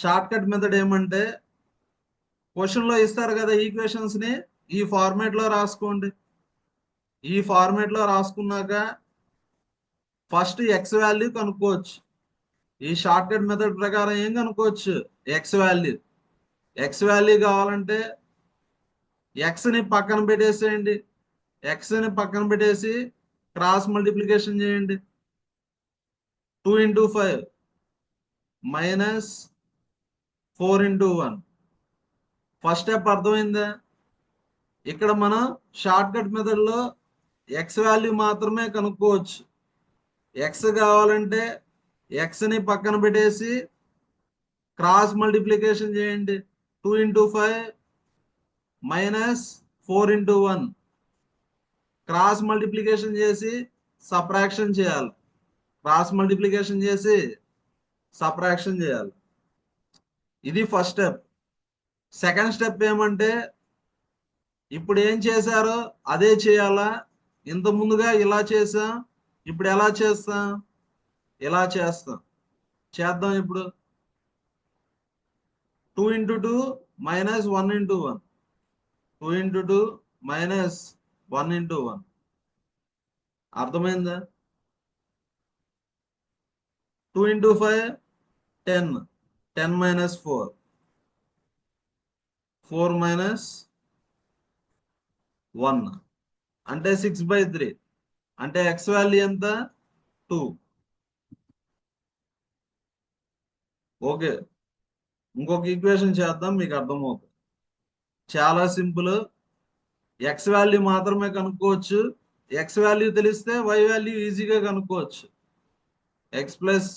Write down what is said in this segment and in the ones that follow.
Short cut method ఏమంటే question లో ఇస్తారు కదా ఈక్వేషన్స్ ని ఈ ఫార్మేట్ లో రాసుకోండి. ఈ ఫార్మేట్ లో రాసుకున్నాక ఫస్ట్ ఎక్స్ వాల్యూ కనుక్కోవచ్చు. ఈ షార్ట్ కట్ మెథడ్ ప్రకారం ఏం కనుక్కోవచ్చు? X value. ఎక్స్ వాల్యూ కావాలంటే ఎక్స్ ని పక్కన పెట్టేసేయండి. ఎక్స్ ని పక్కన పెట్టేసి క్రాస్ మల్టిప్లికేషన్ చేయండి. 2 into 5 minus 4 into 1. First step అర్థమైందా? ఇక్కడ మనం షార్ట్ కట్ మెథడ్ లో ఎక్స్ వాల్యూ మాత్రమే కనుక్కోవచ్చు. ఎక్స్ కావాలంటే ఎక్స్ ని పక్కన పెట్టేసి క్రాస్ మల్టిప్లికేషన్ చేయండి. 2 into 5 minus 4 into 1. Cross multiplication చేసి సబ్ట్రాక్షన్ చేయాలి. క్రాస్ మల్టిప్లికేషన్ చేసి సబ్ట్రాక్షన్ చేయాలి. ఇది ఫస్ట్ స్టెప్. సెకండ్ స్టెప్ ఏమంటే ఇప్పుడు ఏం చేశారో అదే చేయాలా? ఇంత ముందుగా ఇలా చేసాం, ఇప్పుడు ఎలా చేస్తాం? ఇలా చేస్తాం. చేద్దాం ఇప్పుడు. 2 into 2 minus 1 into 1. 2 into 2 minus 1 into 1. అర్థమైందా? 2 into 5 10. 10 minus 4. 4 minus 1 అంటే 6/3. అంటే ఎక్స్ వాల్యూ ఎంత? 2. ఓకే, ఇంకొక ఈక్వేషన్ చేద్దాం, మీకు అర్థమవుతుంది. చాలా సింపుల్. ఎక్స్ వాల్యూ మాత్రమే కనుక్కోవచ్చు. ఎక్స్ వాల్యూ తెలిస్తే వై వాల్యూ ఈజీగా కనుక్కోవచ్చు. X plus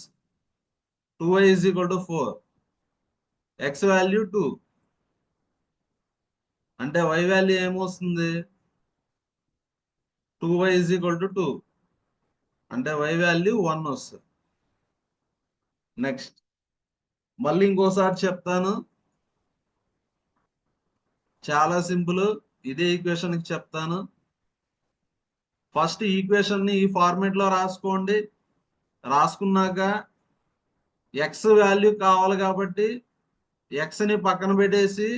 2y is equal to 4. X value 2 అంటే y వాల్యూ ఏమొస్తుంది? 2y is equal to 2 అంటే y వాల్యూ 1 వస్తుంది. నెక్స్ట్ మళ్ళీ ఇంకోసారి చెప్తాను, చాలా సింపుల్. ఇదే ఈక్వేషన్ కి చెప్తాను. ఫస్ట్ ఈక్వేషన్ ని ఈ ఫార్మేట్ లో రాసుకోండి. రాసుకున్నాక ఎక్స్ వాల్యూ కావాలి కాబట్టి ఎక్స్ ని పక్కన పెట్టేసి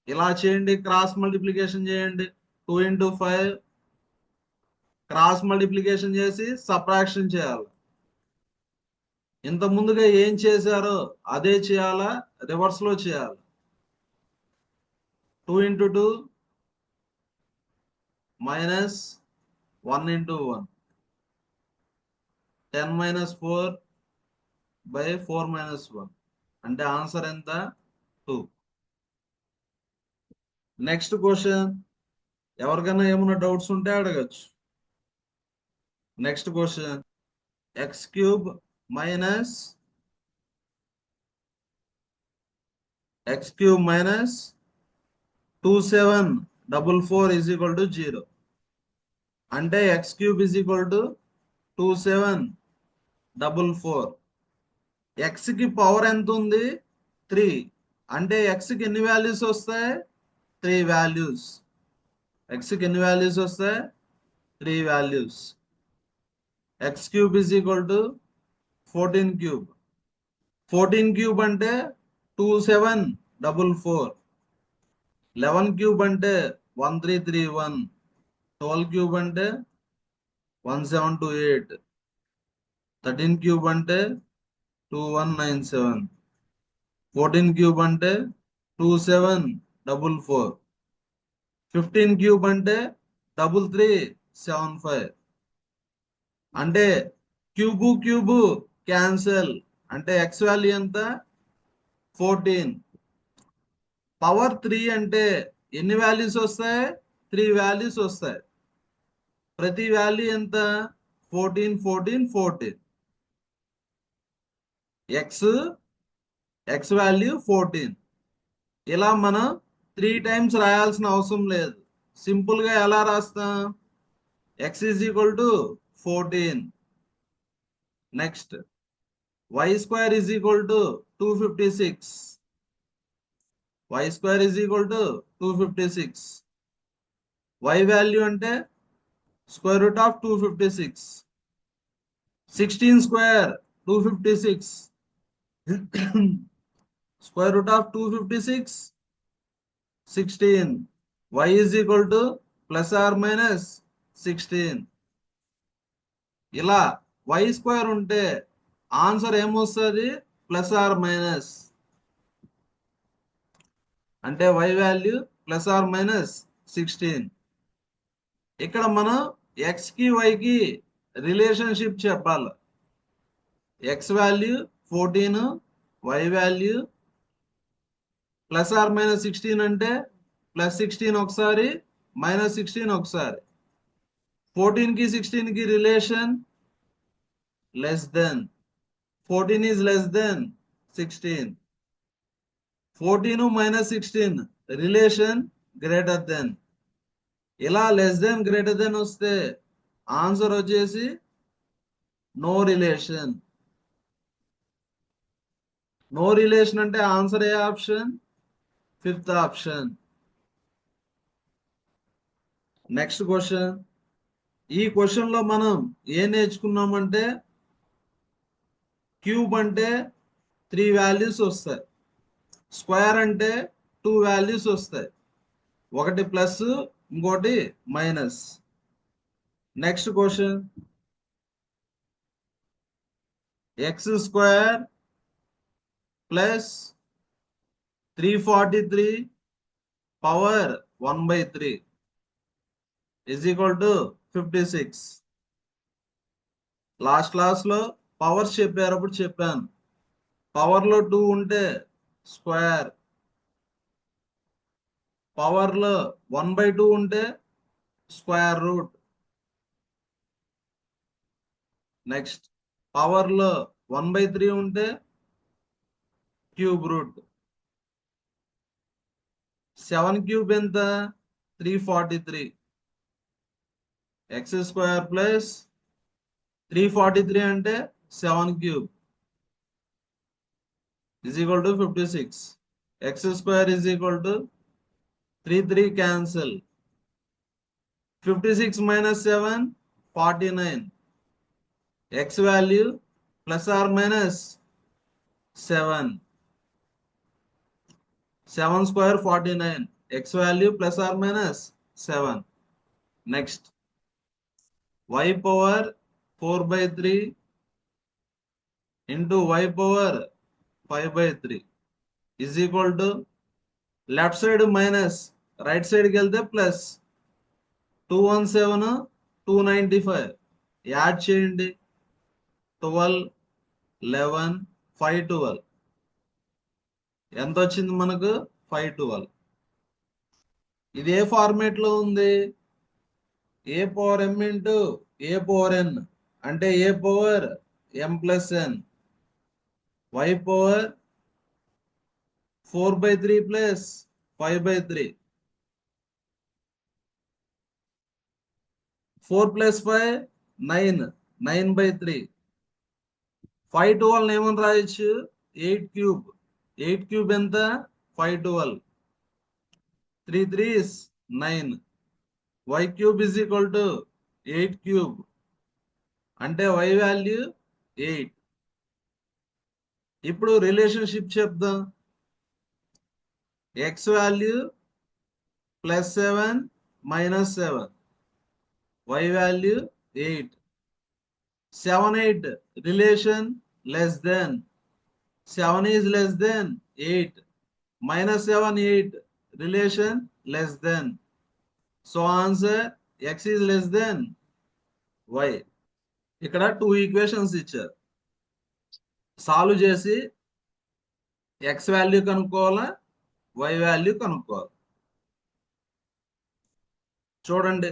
ఇలా చేయండి, క్రాస్ మల్టిప్లికేషన్ చేయండి. 2 into 5 క్రాస్ మల్టిప్లికేషన్ చేసి సబ్ట్రాక్షన్ చేయాలి. ఇంత ముందుగా ఏం చేశారో అదే చేయాలా? రివర్స్ లో చేయాలి. 2 into 2 minus 1 into 1. 10 minus 4 by 4 minus 1 అంటే ఆన్సర్ ఎంత? 2. Next question. ఎవరికైనా ఏమైనా డౌట్స్ ఉంటే అడగచ్చు. Next question. X cube minus 2744 is equal to 0. అంటే X cube is equal to 2744. X కి పవర్ ఎంత ఉంది? 3. అంటే ఎక్స్ కి ఎన్ని వాల్యూస్ వస్తాయి? 3 వాల్యూస్. ఎక్స్ కి ఎన్ని వాల్యూస్ వస్తాయి? 3 values. X cube is equal to 14 cube. 14 cube అంటే 2744. 11 క్యూబ్ అంటే 1331. 12 క్యూబ్ అంటే 1728. 13 క్యూబ్ అంటే 2197. 14 క్యూబ్ అంటే 2744. 15 క్యూబ్ అంటే 3375. అంటే క్యూబు క్యాన్సల్. అంటే ఎక్స్ వాల్యూ ఎంత? 14. పవర్ 3 అంటే ఎన్ని వాల్యూస్ వస్తాయి? 3 వాల్యూస్ వస్తాయి. ప్రతి వాల్యూ ఎంత? 14 14 14. X value 14. ఇలా మనం 3 టైమ్స్ రాయాల్సిన అవసరం లేదు. సింపుల్ గా ఎలా రాస్తాం? X is equal to 14. Next Y square is equal to 256. Y square is equal to 256. Y value అంటే square root of 256. 16 square 256. Square root of 256, 16. Y is equal to plus or minus 16. ఇలా y square ఉంటే answer ఏమొస్తుంది? Plus or minus. అంటే y value plus or minus 16. ఇక్కడ మనం x కి y కి relationship చెప్పాలి. x value 14, y value plus or minus 16 అంటే ప్లస్ 16 ఒకసారి, మైనస్ 16 ఒకసారి. 14 కి 16 కి relation less than. 14 is less than 16. 14 minus 16 relation greater than. ఇలా లెస్ దెన్ గ్రేటర్ దెన్ వస్తే ఆన్సర్ వచ్చేసి నో రిలేషన్. నో రిలేషన్ అంటే ఆన్సర్ ఏ option? Fifth option. Next question. ఈ క్వశ్చన్ లో మనం ఏం నేర్చుకున్నామంటే క్యూబ్ అంటే 3 వాల్యూస్ వస్తాయి, స్క్వేర్ అంటే 2 వాల్యూస్ వస్తాయి, ఒకటి ప్లస్ ఇంకోటి minus. Next question. X square plus 343 power 1/3 is equal to 56. Last class లో పవర్స్ చెప్పేటప్పుడు చెప్పాను, పవర్ లో 2 ఉంటే స్క్వేర్, పవర్ లో 1/2 ఉంటే స్క్వేర్ రూట్. నెక్స్ట్ పవర్ లో 1/3 ఉంటే క్యూబ్ రూట్. 7 క్యూబ్ ఎంత? 343. ఎక్స్ స్క్వేర్ ప్లస్ 343 అంటే 7 cube is equal to 56. X square is equal to 3 cancel. 56 minus 7 49. X value plus or minus 7. 7 square 49. X value plus or minus 7. Next. Y power 4/3 into y power 5/3 is equal to left side minus right side కి వెళ్తే plus 217 295 add చేయండి. 12 11 512 ఎంత వచ్చింది మనకు? 512. ఇది ఏ format లో ఉంది? A power m into a power n అంటే a power m plus n, y power 4/3 plus 5/3. 4 plus 5 9, 9/3. 512 ఏమని రాయొచ్చు? 8 క్యూబ్. 8 క్యూబ్ ఎంత? 512. 3 3s 9. y cube is equal to 8 cube అంటే y వాల్యూ 8. ఇప్పుడు రిలేషన్షిప్ చెప్దాం. x value plus 7 minus 7, y value 8. 7 8 relation less then. 7 is less than 8. Minus 7 8 relation less than. So answer x is less than y. ఇక్కడ 2 equations ఇచ్చారు. Solve చేసి x value కనుక్కోవాలా, y value కనుక్కోవాలి. చూడండి,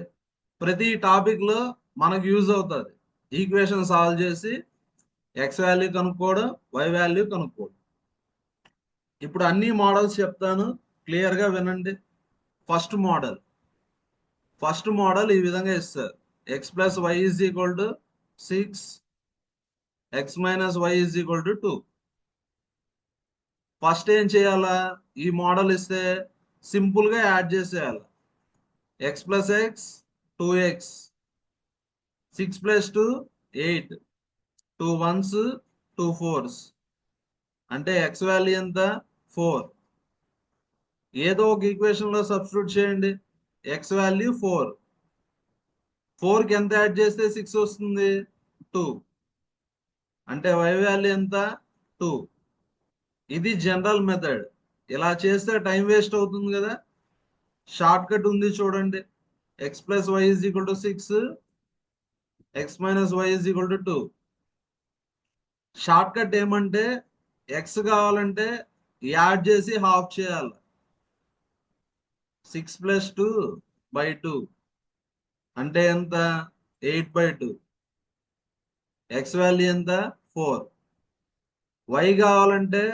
ప్రతి topic లో మనకు use అవుతుంది. Equation solve చేసి x వాల్యూ కనుక్కోవడం, y వాల్యూ కనుక్కోవడం. ఇప్పుడు అన్ని మోడల్స్ చెప్తాను, క్లియర్ గా వినండి. ఫస్ట్ మోడల్ ఈ విధంగా ఇస్తారు. x plus y is equal to 6, x minus y is equal to 2. First ఏం చేయాలా? ఈ మోడల్ ఇస్తే సింపుల్ గా యాడ్ చేసేయాలి. x plus x 2x, 6 plus 2 8, 2 1s 2 4s. అంటే ఎక్స్ వాల్యూ ఎంత 4. ఏదో ఒక ఈక్వేషన్ లో సబ్స్టిట్యూట్ చేయండి. X value 4. 4 కి ఎంత యాడ్ చేస్తే 6 వస్తుంది 2. అంటే y వాల్యూ ఎంత 2. ఇది జనరల్ మెథడ్. ఇలా చేస్తే టైం వేస్ట్ అవుతుంది కదా. షార్ట్ కట్ ఉంది చూడండి. x plus y is equal to 6, x minus y is equal to 2. Short cut ఏమంటే ఎక్స్ కావాలంటే యాడ్ చేసి హాఫ్ చేయాలి. 6 ప్లస్ 2 బై 2 అంటే ఎంత 8/2. ఎక్స్ వాల్యూ ఎంత 4. వై కావాలంటే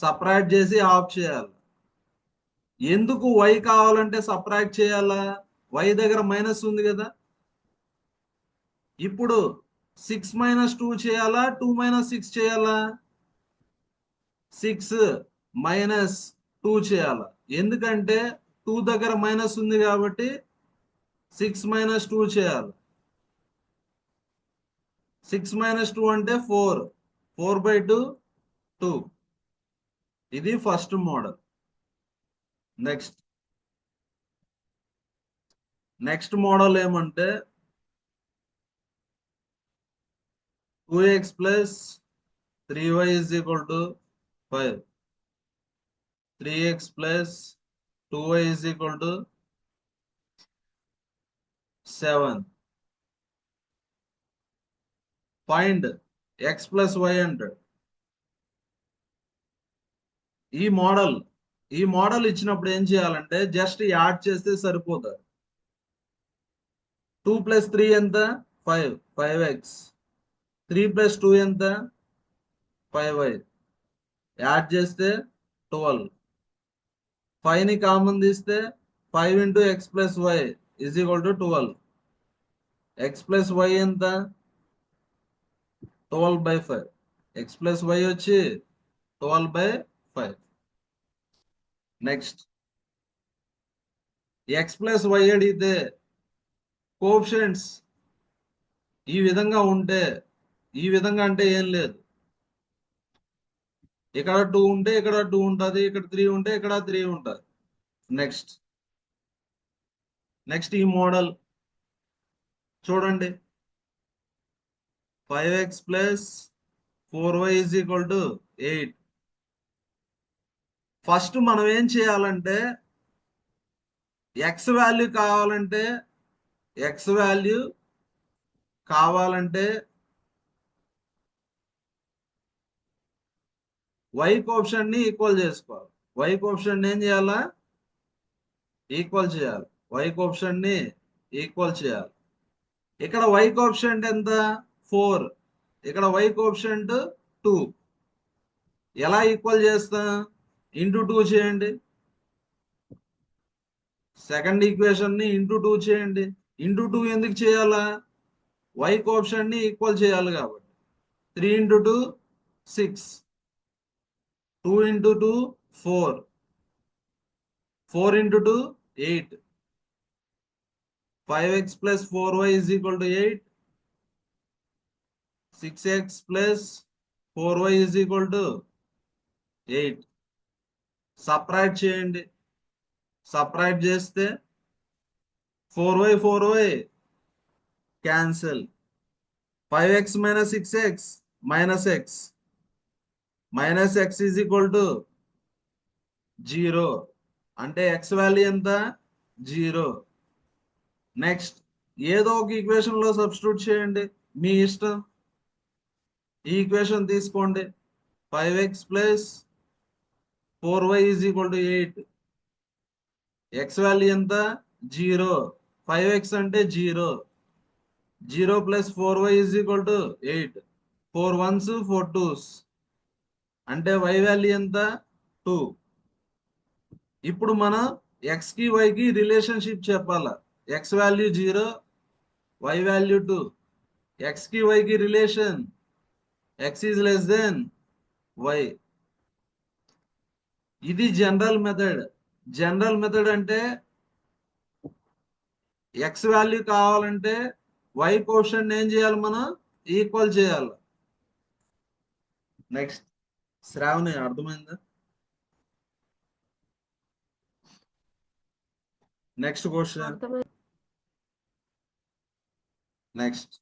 సపరేట్ చేసి హాఫ్ చేయాలి. ఎందుకు వై కావాలంటే సపరేట్ చేయాలా? వై దగ్గర మైనస్ ఉంది కదా. ఇప్పుడు 6 మైనస్ 2 చేయాలా, 2 మైనస్ 6 చేయాలా? 6 మైనస్ 2 చేయాలా. ఎందుకంటే 2 దగ్గర మైనస్ ఉంది కాబట్టి 6 మైనస్ 2 చేయాలి. 6 మైనస్ 2 అంటే 4. 4/2 2. ఇది ఫస్ట్ మోడల్. నెక్స్ట్ మోడల్ ఏమంటే 2x plus 3y is equal to 5. 3x plus 2y is equal to 7. Find x plus y అంటాడు. ఈ మోడల్ ఇచ్చినప్పుడు ఏం చేయాలంటే జస్ట్ యాడ్ చేస్తే సరిపోతుంది. 2 ప్లస్ 3 ఎంత 5, 5x. 3 ప్లస్ 2 ఎంత 5y. యాడ్ చేస్తే 12. 5 ని కామన్ తీస్తే 5 into x plus y is equal to 12. X plus y ఎంత 12/5. ఎక్స్ ప్లస్ వై వచ్చి 12/5. నెక్స్ట్ ఎక్స్ ప్లస్ వై అడిగితే కోఎఫిషియెంట్స్ ఈ విధంగా ఉంటే, ఈ విధంగా అంటే ఏం లేదు. ఇక్కడ 2 ఉంటే ఇక్కడ 2 ఉంటుంది, ఇక్కడ 3 ఉంటే ఇక్కడ 3 ఉంటుంది. నెక్స్ట్ ఈ మోడల్ చూడండి. 5x plus 4y is equal to 8. First మనం ఏం చేయాలంటే ఎక్స్ వాల్యూ కావాలంటే y కోఎఫిషియంట్ ని ఈక్వల్ చేసుకోవాలి. y కోఎఫిషియంట్ ఏం చేయాలా ఈక్వల్ చేయాలి. y కోఎఫిషియంట్ ని ఈక్వల్ చేయాలి. ఇక్కడ y కోఎఫిషియంట్ ఎంత 4, ఇక్కడ y కోఎఫిషియంట్ 2. ఎలా ఈక్వల్ చేస్తా? ఇంటూ 2 చేయండి. సెకండ్ ఈక్వేషన్ ని ఇంటూ 2 చేయండి. ఇంటూ 2 ఎందుకు చేయాలా? y కోఎఫిషియంట్ ని ఈక్వల్ చేయాలి కాబట్టి. 3 into 2 6, 2 into 2 4, 4 into 2 8. 5x plus 4y is equal to 8. 6x plus 4y is equal to 8. Separate చేయండి. సపరేట్ చేస్తే 4y cancel. 5x minus 6x minus x. Minus x is equal to 0. అంటే x value ఎంత 0. Next ఏదో ఒక equation లో substitute చేయండి, మీ ఇష్టం. ఈ ఈక్వేషన్ తీసుకోండి. 5x plus 4y is equal to 8. x value ఎంత 0. 5x అంటే 0. 0 plus 4y is equal to 8. 4 1s 4 2s అంటే y వాల్యూ ఎంత 2. ఇప్పుడు మనం x కి y కి రిలేషన్షిప్ చెప్పాలా. x value 0, y value 2. x కి y కి relation x is less then y. ఇది జనరల్ మెథడ్ అంటే x వాల్యూ కావాలంటే y కోఎఫిషియంట్ ఏం చేయాలి మనం ఈక్వల్ చేయాలి. నెక్స్ట్ శ్రావణి అర్థమైందా? Next question. నెక్స్ట్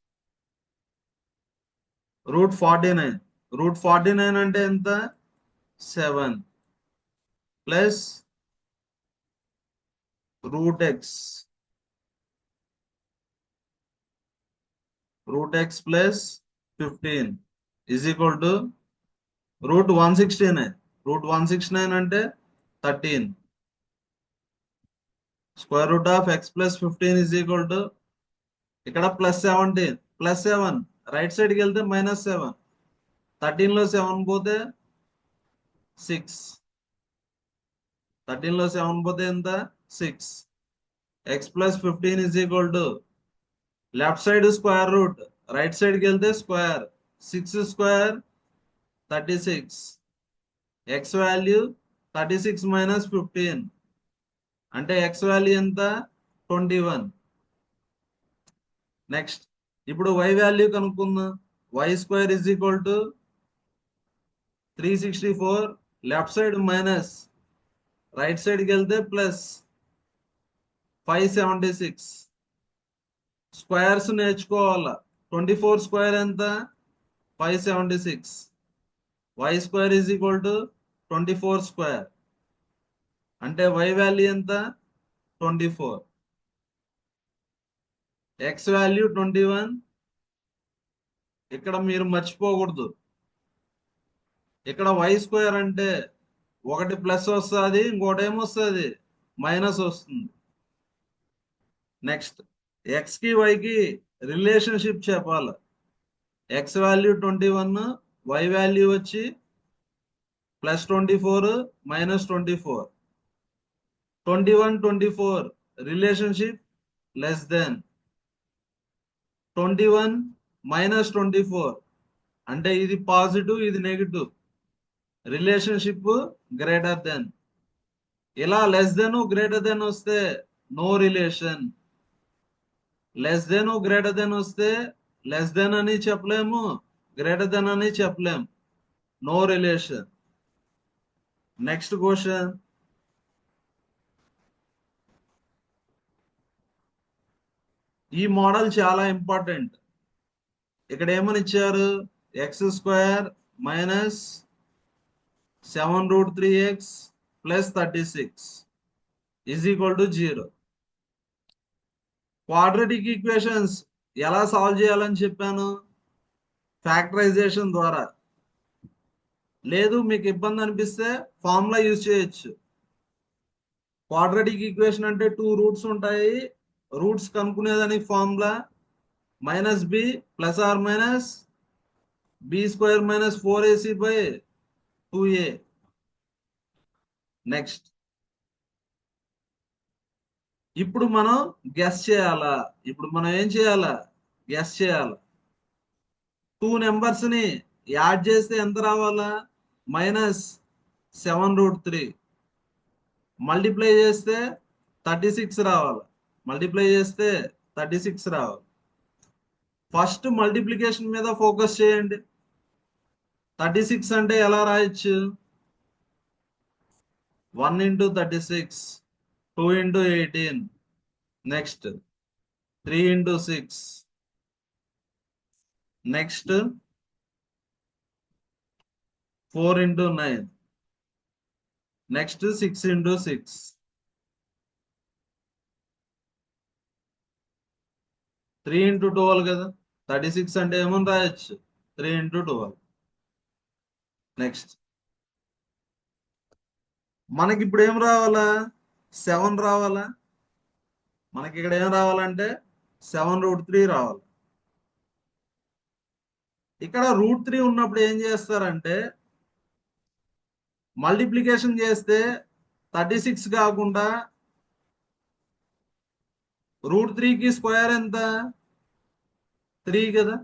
√49. √49 అంటే ఎంత? 7 plus √x plus 15 is equal to √169. √169 అంటే 13. Square root of x plus 15 is equal to ఇక్కడ ప్లస్ 17 ప్లస్ 7 రైట్ సైడ్కి వెళ్తే -7. 13 లో 7 పోతే 6. 13 లో 7 పోతే ఎంత? 6. x plus 15 is equal to left side square root, right సైడ్కి వెళ్తే square. 6 square 36. x value 36 minus 15 అంటే x వాల్యూ ఎంత? 21. నెక్స్ట్ ఇప్పుడు y వాల్యూ కనుక్కుందాం. y square is equal to 364. Left side minus, right సైడ్కి వెళ్తే ప్లస్ 576. స్క్వేర్స్ నేర్చుకోవాలా. 24 square ఎంత? 576. y square is equal to 24 square అంటే y వాల్యూ ఎంత? 24. x value 21. ఇక్కడ మీరు మర్చిపోకూడదు, ఇక్కడ y స్క్వేర్ అంటే ఒకటి ప్లస్ వస్తుంది, ఇంకోటి ఏమొస్తుంది? మైనస్ వస్తుంది. నెక్స్ట్ x కి y కి రిలేషన్షిప్ చెప్పాలి. x వాల్యూ 21, y వాల్యూ వచ్చి +24 -24. 21 24 రిలేషన్షిప్ లెస్ దెన్. 21 -24 అంటే ఇది పాజిటివ్, ఇది నెగిటివ్. Relationship greater than. ఇలా లెస్ దెన్ గ్రేటర్ దెన్ వస్తే no relation. Less than greater than వస్తే లెస్ దెన్ అని చెప్పలేము, గ్రేటర్ దెన్ అని చెప్పలేము. No relation. Next question. ఈ మోడల్ చాలా ఇంపార్టెంట్. ఇక్కడ ఏమని ఇచ్చారు? x² minus 7√3x plus 36 is equal to 0. Quadratic equations ఎలా సాల్వ్ చేయాలని చెప్పాను? ఫ్యాక్టరైజేషన్ ద్వారా. లేదు మీకు ఇబ్బంది అనిపిస్తే ఫార్ములా యూజ్ చేయొచ్చు. క్వాడ్రాటిక్ ఈక్వేషన్ అంటే 2 రూట్స్ ఉంటాయి. రూట్స్ కనుక్కునేదానికి formula -b plus or minus b² - 4ac/2a. Next ఇప్పుడు మనం గెస్ చేయాలా? ఇప్పుడు మనం ఏం చేయాలా? గెస్ చేయాలా. 2 నెంబర్స్ ని యాడ్ చేస్తే ఎంత రావాలా? -7√3. మల్టిప్లై చేస్తే 36 రావాలి. మల్టిప్లై చేస్తే 36 రావాలి. ఫస్ట్ మల్టిప్లికేషన్ మీద ఫోకస్ చేయండి. 36 అంటే ఎలా రాయొచ్చు? 1 × 36, 2 × 18, నెక్స్ట్ 3 × 6, నెక్స్ట్ 4 × 9, నెక్స్ట్ 6 × 6. 3 × 12 కదా. 36 అంటే ఏమని రాయొచ్చు? 3 × 12. నెక్స్ట్ మనకి ఇప్పుడు ఏం రావాలా? 7 రావాలా. మనకి ఇక్కడ ఏం రావాలంటే 7√3 రావాలి. ఇక్కడ √3 ఉన్నప్పుడు ఏం చేస్తారంటే మల్టిప్లికేషన్ చేస్తే 36 కాకుండా √3కి స్క్వేర్ ఎంత? 3 కదా.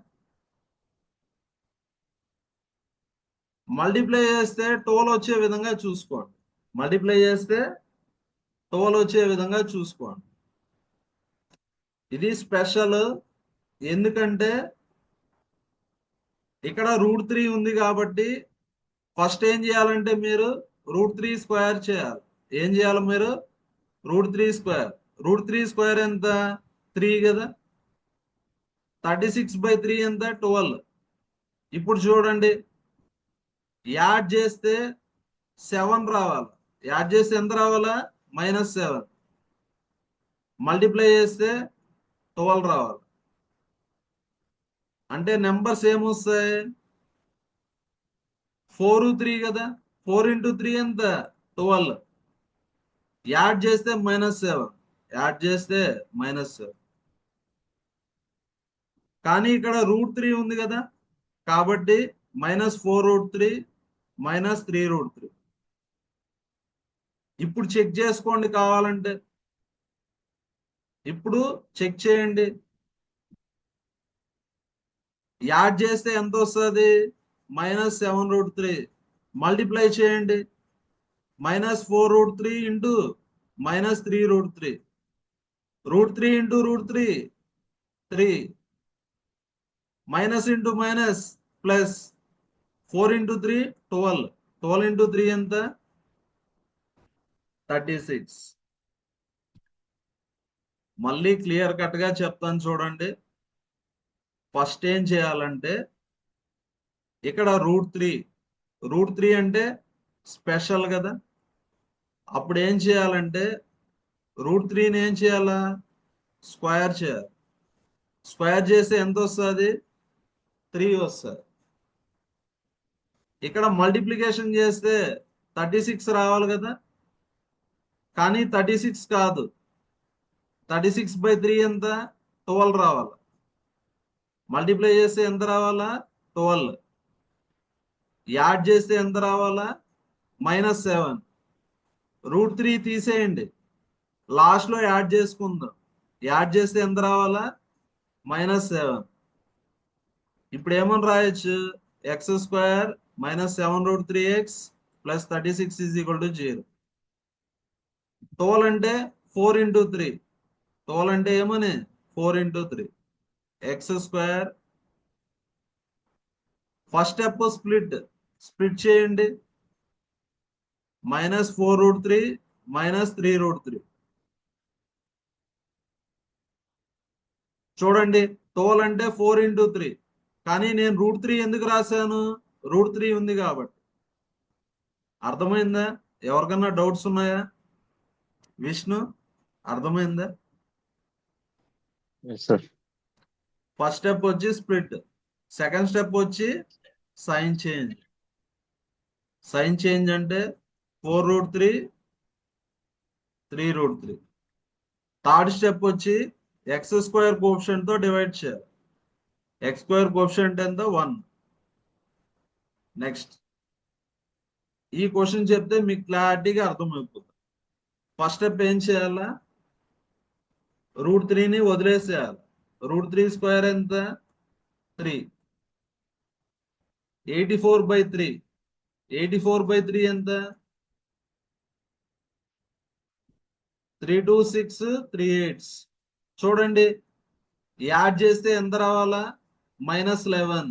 మల్టిప్లై చేస్తే 12 వచ్చే విధంగా చూసుకోండి. మల్టిప్లై చేస్తే 12 వచ్చే విధంగా చూసుకోండి. ఇది స్పెషల్. ఎందుకంటే ఇక్కడ √3 ఉంది కాబట్టి ఫస్ట్ ఏం చేయాలంటే మీరు √3 స్క్వేర్ చేయాలి. ఏం చేయాలి మీరు? √3 స్క్వేర్. √3 స్క్వేర్ ఎంత? 3 కదా. 36/3 ఎంత? 12. ఇప్పుడు చూడండి, యాడ్ చేస్తే 7 రావాలి. యాడ్ చేస్తే ఎంత రావాలా? -7. మల్టిప్లై చేస్తే 12 రావాలి. అంటే నెంబర్స్ ఏమొస్తాయి? 4, 3 కదా. 4 × 3 ఎంత? 12. యాడ్ చేస్తే -7. యాడ్ చేస్తే -7. కానీ ఇక్కడ √3 ఉంది కదా, కాబట్టి -4√3 -3√3. ఇప్పుడు చెక్ చేసుకోండి కావాలంటే. ఇప్పుడు చెక్ చేయండి. యాడ్ చేస్తే ఎంత వస్తుంది? -7√3. మల్టిప్లై చేయండి. -4√3 into -3√3. √3 into √3 3. Minus into minus plus. 4 × 3 12. 12 × 3 ఎంత? 36. మళ్ళీ క్లియర్ కట్ గా చెప్తాను చూడండి. ఫస్ట్ ఏం చేయాలంటే ఇక్కడ √3 అంటే స్పెషల్ కదా. అప్పుడు ఏం చేయాలంటే √3ని ఏం చేయాలా? స్క్వేర్ చేయాలి. స్క్వేర్ చేస్తే ఎంత వస్తుంది? 3 వస్తుంది. ఇక్కడ మల్టిప్లికేషన్ చేస్తే 36 రావాలి కదా, కానీ 36 కాదు. 36/3 ఎంత? 12 రావాలి. మల్టిప్లై చేస్తే ఎంత రావాలా? 12. యాడ్ చేస్తే ఎంత రావాలా? -7. √3 తీసేయండి, లాస్ట్ లో యాడ్ చేసుకుందాం. యాడ్ చేస్తే ఎంత రావాలా? -7. ఇప్పుడు ఏమని రాయొచ్చు? x² -7√3x + 36 = 0. 12 అంటే 4 × 3. 12 అంటే ఏమని? 4 × 3. x². ఫస్ట్ స్టెప్ స్ప్లిట్ చేయండి. -4√3 -3√3. చూడండి, 12 అంటే 4 × 3. కానీ నేను √3 ఎందుకు రాశాను? √3 ఉంది కాబట్టి. అర్థమైందా? ఎవరికన్నా డౌట్స్ ఉన్నాయా? విష్ణు, అర్థమైందా? ఫస్ట్ స్టెప్ వచ్చి స్ప్లిట్. సెకండ్ స్టెప్ వచ్చి సైన్ చేంజ్. సైన్ చేంజ్ అంటే 4√3 3√3. థర్డ్ స్టెప్ వచ్చి x² కోఎఫిషియంట్ తో డివైడ్ చేయాలి. x² కోఎఫిషియంట్ ఎంత? 1. నెక్స్ట్ ఈ క్వశ్చన్ చెప్తే మీకు క్లారిటీగా అర్థమైపోతుంది. ఫస్ట్ స్టెప్ ఏం చేయాలా? √3ని వదిలేసేయాలి. √3² ఎంత? 3. 84/3. 84/3 ఎంత? 3 2 6 3 8. చూడండి, యాడ్ చేస్తే ఎంత రావాలా? -11.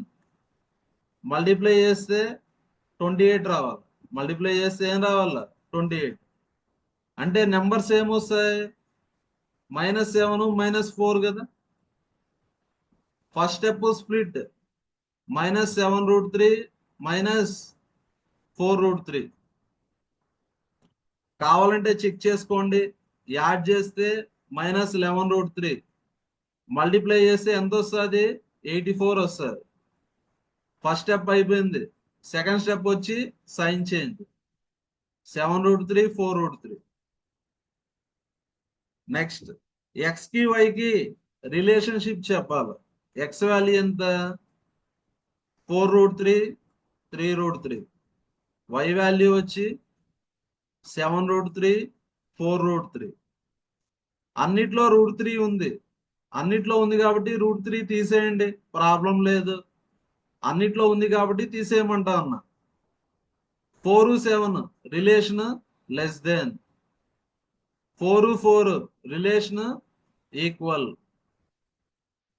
మల్టిప్లై చేస్తే 28 రావాలి. మల్టిప్లై చేస్తే ఏం రావాలా? 28. అంటే నెంబర్స్ ఏమొస్తాయి? -7 -4 కదా. First step split. -7√3 -4√3. కావాలంటే చెక్ చేసుకోండి. యాడ్ చేస్తే -11√3. మల్టిప్లై చేస్తే ఎంత వస్తుంది? 84 వస్తుంది. ఫస్ట్ స్టెప్ అయిపోయింది. సెకండ్ స్టెప్ వచ్చి సైన్ చేంజ్. 7√3 4√3. నెక్స్ట్ x కి y కి రిలేషన్షిప్ చెప్పాలి. x వాల్యూ ఎంత? 4√3 3√3. y వాల్యూ వచ్చి 7√3 4√3. అన్నిట్లో √3 ఉంది. అన్నిట్లో ఉంది కాబట్టి √3 తీసేయండి, ప్రాబ్లం లేదు. అన్నిట్లో ఉంది కాబట్టి తీసేయమంటా అన్నా. 4 7 relation less than. 4 4 relation equal.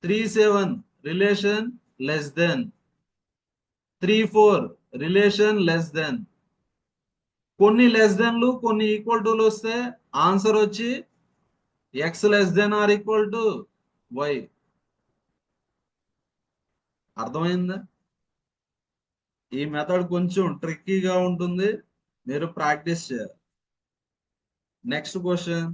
3 7 relation less than. 3 4 relation less than. కొన్ని లెస్ దెన్లు కొన్ని ఈక్వల్ టులు వస్తే ఆన్సర్ వచ్చి x less than or equal to y. అర్థమైందా? ఈ మెథడ్ కొంచెం ట్రిక్కీగా ఉంటుంది, మీరు ప్రాక్టీస్ చేయాలి. Next question.